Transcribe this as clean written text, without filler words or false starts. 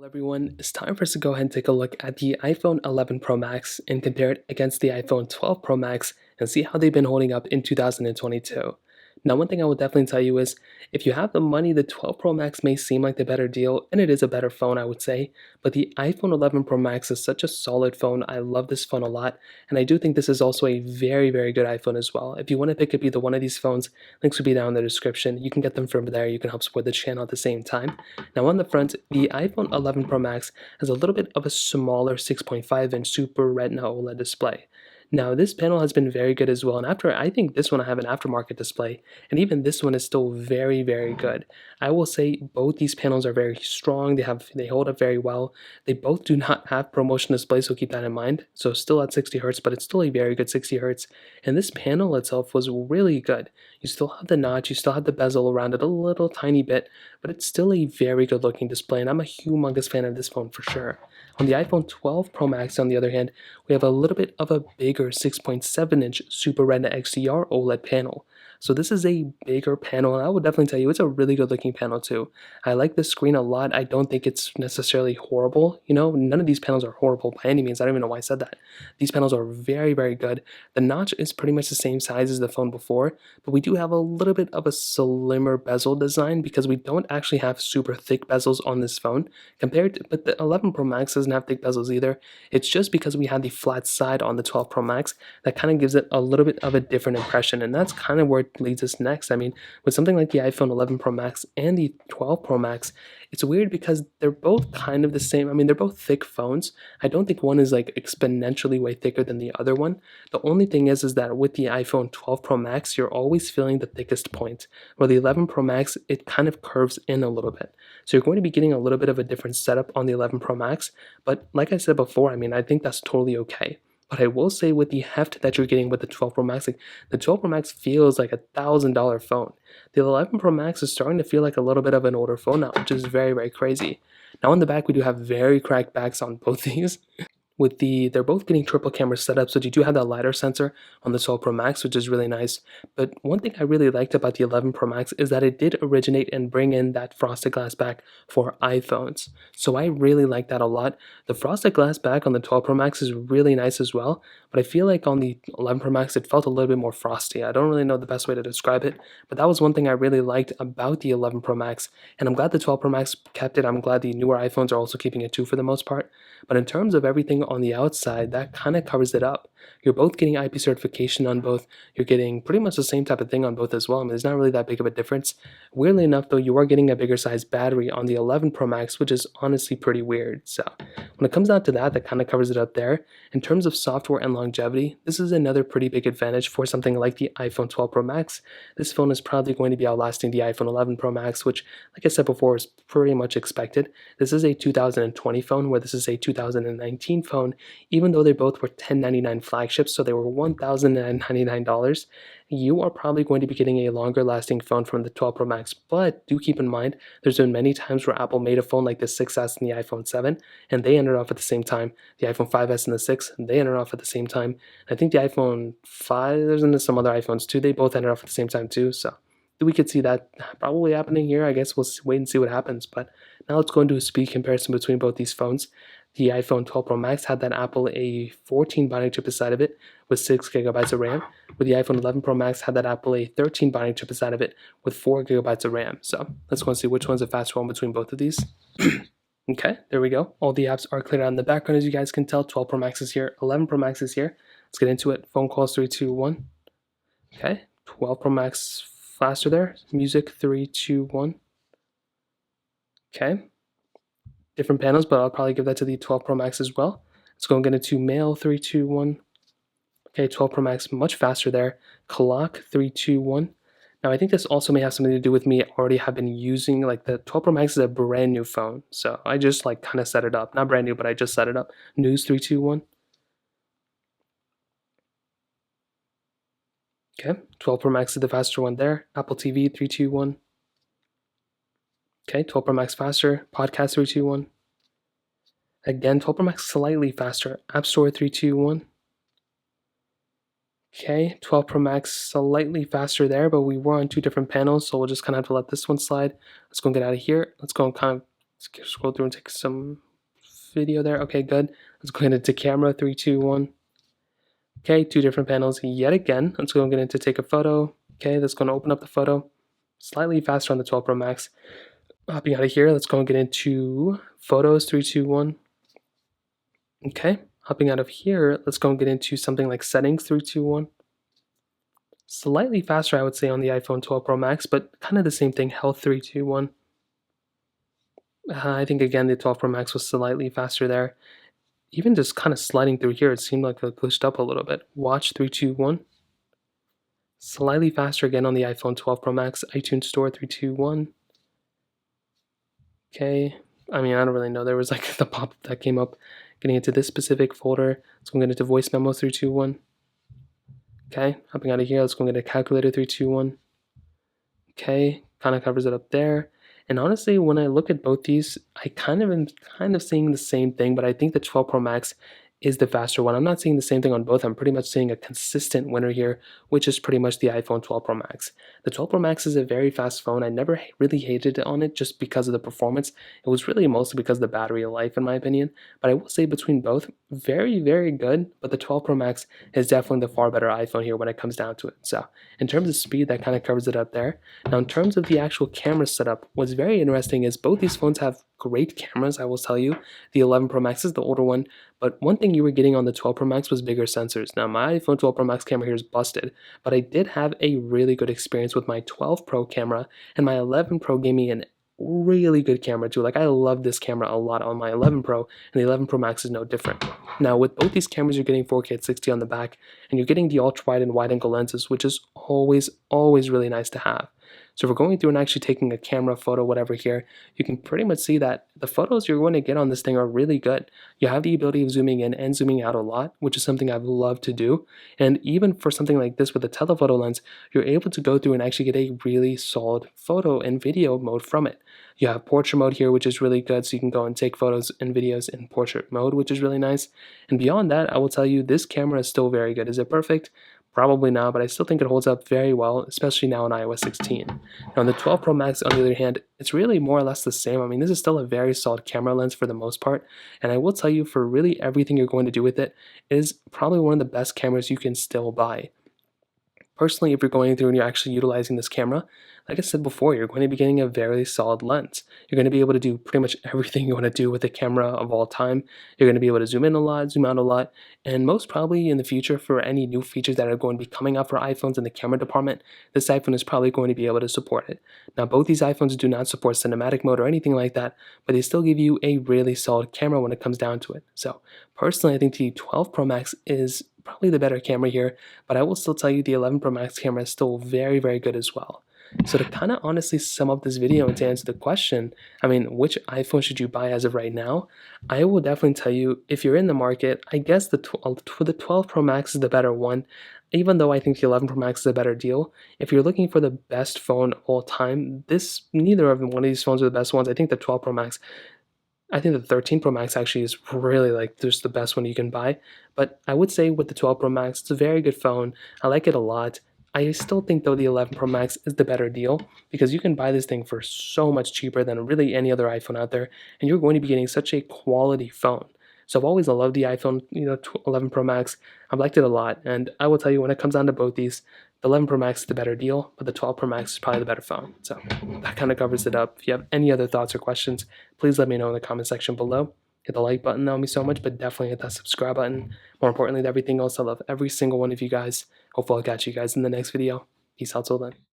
Everyone, it's time for us to go ahead and take a look at the iPhone 11 Pro Max and compare it against the iPhone 12 Pro Max and see how they've been holding up in 2022. Now, one thing I will definitely tell you is if you have the money, the 12 Pro Max may seem like the better deal, and it is a better phone, I would say. But the iPhone 11 Pro Max is such a solid phone. I love this phone a lot, and I do think this is also a very, very good iPhone as well. If you want to pick up either one of these phones, links will be down in the description. You can get them from there. You can help support the channel at the same time. Now on the front, the iPhone 11 Pro Max has a little bit of a smaller 6.5-inch Super Retina OLED display. Now this panel has been very good as well, and I think this one I have an aftermarket display, and even this one is still very, very good. I will say both these panels are very strong, they hold up very well. They both do not have promotion displays, so keep that in mind. So still at 60 Hz, but it's still a very good 60 Hz. And this panel itself was really good. You still have the notch, you still have the bezel around it a little tiny bit, but it's still a very good looking display, and I'm a humongous fan of this phone for sure. On the iPhone 12 Pro Max, on the other hand, we have a little bit of a bigger 6.7-inch Super Retina XDR OLED panel. So this is a bigger panel, and I would definitely tell you it's a really good looking panel too. I like this screen a lot. I don't think it's necessarily horrible. None of these panels are horrible by any means. I don't even know why I said that. These panels are very, very good. The notch is pretty much the same size as the phone before, but we do have a little bit of a slimmer bezel design because we don't actually have super thick bezels on this phone but the 11 Pro Max doesn't have thick bezels either. It's just because we had the flat side on the 12 Pro Max that kind of gives it a little bit of a different impression, and that's kind of where it leads us next. I mean, with something like the iPhone 11 Pro Max and the 12 Pro Max, it's weird because they're both kind of the same. I mean, they're both thick phones. I don't think one is like exponentially way thicker than the other one. The only thing is that with the iPhone 12 Pro Max, you're always feeling the thickest point, where the 11 Pro Max, it kind of curves in a little bit. So you're going to be getting a little bit of a different setup on the 11 Pro Max, but like I said before, I mean, I think that's totally okay. But I will say with the heft that you're getting with the 12 Pro Max, like, the 12 Pro Max feels like $1,000 phone. The 11 Pro Max is starting to feel like a little bit of an older phone now, which is very, very crazy. Now on the back, we do have very cracked backs on both these. They're both getting triple camera setups, so you do have that LiDAR sensor on the 12 Pro Max, which is really nice. But one thing I really liked about the 11 Pro Max is that it did originate and bring in that frosted glass back for iPhones. So I really like that a lot. The frosted glass back on the 12 Pro Max is really nice as well, but I feel like on the 11 Pro Max, it felt a little bit more frosty. I don't really know the best way to describe it, but that was one thing I really liked about the 11 Pro Max, and I'm glad the 12 Pro Max kept it. I'm glad the newer iPhones are also keeping it too for the most part. But in terms of everything on the outside, that kind of covers it up. You're both getting IP certification on both. You're getting pretty much the same type of thing on both as well. I mean, there's not really that big of a difference. Weirdly enough, though, you are getting a bigger size battery on the 11 Pro Max, which is honestly pretty weird. So when it comes down to that, that kind of covers it up there. In terms of software and longevity, this is another pretty big advantage for something like the iPhone 12 Pro Max. This phone is probably going to be outlasting the iPhone 11 Pro Max, which, like I said before, is pretty much expected. This is a 2020 phone, where this is a 2019 phone, even though they both were $1099 flagships, so they were $1,099. You are probably going to be getting a longer lasting phone from the 12 Pro Max, but do keep in mind there's been many times where Apple made a phone like the 6S and the iPhone 7, and they ended off at the same time. The iPhone 5S and the 6, they ended off at the same time. I think the iPhone 5, there's some other iPhones too, they both ended off at the same time too, so we could see that probably happening here. I guess we'll wait and see what happens, but now let's go into a speed comparison between both these phones. The iPhone 12 Pro Max had that Apple A14 bionic chip inside of it with 6 gigabytes of RAM, where the iPhone 11 Pro Max had that Apple A13 bionic chip inside of it with 4 gigabytes of RAM. So let's go and see which one's the faster one between both of these. Okay, there we go. All the apps are cleared out in the background, as you guys can tell. 12 Pro Max is here, 11 Pro Max is here. Let's get into it. Phone calls 3, 2, 1. Okay, 12 Pro Max faster there. Music 3, 2, 1. Okay. Different panels, but I'll probably give that to the 12 Pro Max as well. Let's go and get into mail 3, 2, 1. Okay, 12 Pro Max much faster there. Clock 3, 2, 1. Now I think this also may have something to do with me already have been using, like, the 12 Pro Max is a brand new phone, so I just like kind of set it up. Not brand new, but I just set it up. News 3, 2, 1. Okay, 12 Pro Max is the faster one there. Apple TV 3, 2, 1. Okay, 12 Pro Max faster. Podcast 3, 2, 1. Again, 12 Pro Max slightly faster. App Store 3, 2, 1. Okay, 12 Pro Max slightly faster there, but we were on two different panels, so we'll just kind of have to let this one slide. Let's go and get out of here. Let's go and kind of Let's scroll through and take some video there. Okay, good. Let's go into camera, 3, 2, 1. Okay, 2 different panels yet again. Let's go and get into take a photo. Okay, that's going to open up the photo. Slightly faster on the 12 Pro Max. Hopping out of here, let's go and get into photos, 3, 2, 1. Okay, hopping out of here, let's go and get into something like settings, 3, 2, 1. Slightly faster, I would say, on the iPhone 12 Pro Max, but kind of the same thing, health, 3, 2, 1. I think again the 12 Pro Max was slightly faster there. Even just kind of sliding through here, it seemed like it glitched up a little bit. Watch, 3, 2, 1. Slightly faster again on the iPhone 12 Pro Max. iTunes Store, 3, 2, 1. Okay. I mean, I don't really know. There was like the pop that came up getting into this specific folder. Let's go get into voice memo, 3, 2, 1. Okay. Hopping out of here, let's go get a calculator, 3, 2, 1. Okay. Kind of covers it up there. And honestly, when I look at both these, I kind of am seeing the same thing, but I think the 12 Pro Max is the faster one. I'm not seeing the same thing on both. I'm pretty much seeing a consistent winner here, which is pretty much the iPhone 12 Pro Max. The 12 Pro Max is a very fast phone. I never really hated it on it just because of the performance. It was really mostly because of the battery life, in my opinion. But I will say between both, very, very good. But the 12 Pro Max is definitely the far better iPhone here when it comes down to it. So in terms of speed, that kind of covers it up there. Now, in terms of the actual camera setup, what's very interesting is both these phones have great cameras, I will tell you. The 11 Pro Max is the older one, but one thing you were getting on the 12 Pro Max was bigger sensors. Now, my iPhone 12 Pro Max camera here is busted, but I did have a really good experience with my 12 Pro camera, and my 11 Pro gave me an really good camera too. Like, I love this camera a lot on my 11 Pro, and the 11 Pro Max is no different. Now, with both these cameras, you're getting 4K at 60 on the back, and you're getting the ultra-wide and wide-angle lenses, which is always really nice to have. So if we're going through and actually taking a camera photo, whatever here, you can pretty much see that the photos you're going to get on this thing are really good. You have the ability of zooming in and zooming out a lot, which is something I've loved to do. And even for something like this with a telephoto lens, you're able to go through and actually get a really solid photo and video mode from it. You have portrait mode here, which is really good, so you can go and take photos and videos in portrait mode, which is really nice. And beyond that, I will tell you, this camera is still very good. Is it perfect? Probably not, but I still think it holds up very well, especially now on iOS 16. Now, on the 12 Pro Max, on the other hand, it's really more or less the same. I mean, this is still a very solid camera lens for the most part, and I will tell you, for really everything you're going to do with it, it is probably one of the best cameras you can still buy. Personally, if you're going through and you're actually utilizing this camera, like I said before, you're going to be getting a very solid lens. You're going to be able to do pretty much everything you want to do with a camera of all time. You're going to be able to zoom in a lot, zoom out a lot, and most probably in the future, for any new features that are going to be coming out for iPhones in the camera department, this iPhone is probably going to be able to support it. Now, both these iPhones do not support cinematic mode or anything like that, but they still give you a really solid camera when it comes down to it. So personally, I think the 12 Pro Max is probably the better camera here, but I will still tell you the 11 Pro Max camera is still very, very good as well. So to kind of honestly sum up this video and to answer the question, I mean, which iPhone should you buy as of right now? I will definitely tell you, if you're in the market, I guess the 12 Pro Max is the better one, even though I think the 11 Pro Max is a better deal. If you're looking for the best phone of all time, neither of one of these phones are the best ones. I think the 12 Pro Max, I think the 13 Pro Max actually is really like just the best one you can buy. But I would say with the 12 Pro Max, it's a very good phone. I like it a lot. I still think though the 11 Pro Max is the better deal, because you can buy this thing for so much cheaper than really any other iPhone out there, and you're going to be getting such a quality phone. So I've always loved the iPhone, 11 Pro Max. I've liked it a lot, and I will tell you, when it comes down to both these, the 11 Pro Max is the better deal, but the 12 Pro Max is probably the better phone. So that kind of covers it up. If you have any other thoughts or questions, please let me know in the comment section below. Hit the like button, that would mean so much, but definitely hit that subscribe button. More importantly than everything else, I love every single one of you guys. Hopefully I'll catch you guys in the next video. Peace out till then.